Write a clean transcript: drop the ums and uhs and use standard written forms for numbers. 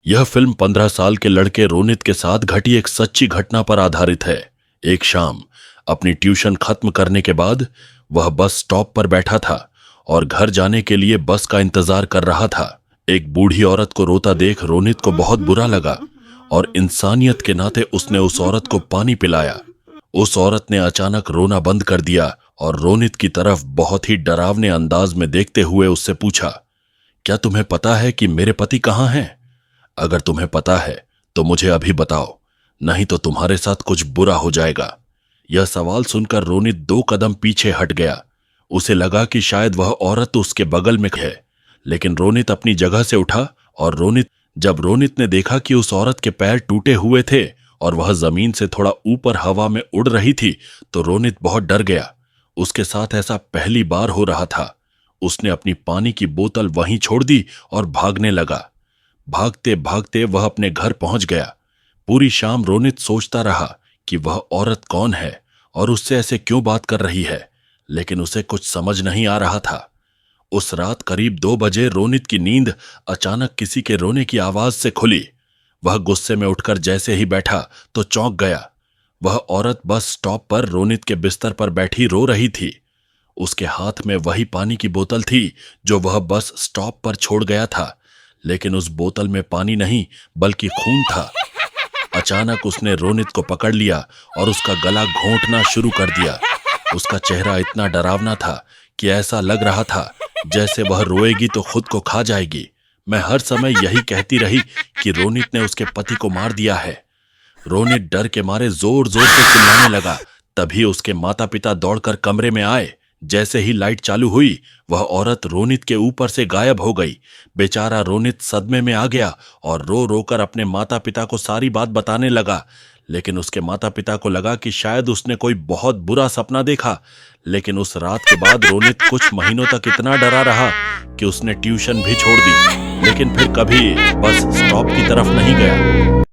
यह फिल्म 15 साल के लड़के रोनित के साथ घटी एक सच्ची घटना पर आधारित है। एक शाम अपनी ट्यूशन खत्म करने के बाद वह बस स्टॉप पर बैठा था और घर जाने के लिए बस का इंतजार कर रहा था। एक बूढ़ी औरत को रोता देख रोनित को बहुत बुरा लगा और इंसानियत के नाते उसने उस औरत को पानी पिलाया। उस औरत ने अचानक रोना बंद कर दिया और रोनित की तरफ बहुत ही डरावने अंदाज में देखते हुए उससे पूछा, क्या तुम्हें पता है कि मेरे पति कहाँ हैं? अगर तुम्हें पता है तो मुझे अभी बताओ, नहीं तो तुम्हारे साथ कुछ बुरा हो जाएगा। यह सवाल सुनकर रोनित 2 कदम पीछे हट गया। उसे लगा कि शायद वह औरत उसके बगल में है, लेकिन रोनित अपनी जगह से उठा और जब रोनित ने देखा कि उस औरत के पैर टूटे हुए थे और वह जमीन से थोड़ा ऊपर हवा में उड़ रही थी, तो रोनित बहुत डर गया। उसके साथ ऐसा पहली बार हो रहा था। उसने अपनी पानी की बोतल वहीं छोड़ दी और भागने लगा। भागते भागते वह अपने घर पहुंच गया। पूरी शाम रोनित सोचता रहा कि वह औरत कौन है और उससे ऐसे क्यों बात कर रही है, लेकिन उसे कुछ समझ नहीं आ रहा था। उस रात करीब 2 बजे रोनित की नींद अचानक किसी के रोने की आवाज से खुली। वह गुस्से में उठकर जैसे ही बैठा तो चौंक गया। वह औरत बस स्टॉप पर रोनित के बिस्तर पर बैठी रो रही थी। उसके हाथ में वही पानी की बोतल थी जो वह बस स्टॉप पर छोड़ गया था, लेकिन उस बोतल में पानी नहीं बल्कि खून था। अचानक उसने रोनित को पकड़ लिया और उसका गला घोंटना शुरू कर दिया। उसका चेहरा इतना डरावना था कि ऐसा लग रहा था जैसे वह रोएगी तो खुद को खा जाएगी। मैं हर समय यही कहती रही कि रोनित ने उसके पति को मार दिया है। रोनित डर के मारे जोर जोर से चिल्लाने लगा। तभी उसके माता पिता दौड़कर कमरे में आए। जैसे ही लाइट चालू हुई, वह औरत रोनित के ऊपर से गायब हो गई। बेचारा रोनित सदमे में आ गया और रो रोकर अपने माता पिता को सारी बात बताने लगा। लेकिन उसके माता पिता को लगा कि शायद उसने कोई बहुत बुरा सपना देखा। लेकिन उस रात के बाद रोनित कुछ महीनों तक इतना डरा रहा कि उसने ट्यूशन भी छोड़ दी, लेकिन फिर कभी बस स्टॉप की तरफ नहीं गया।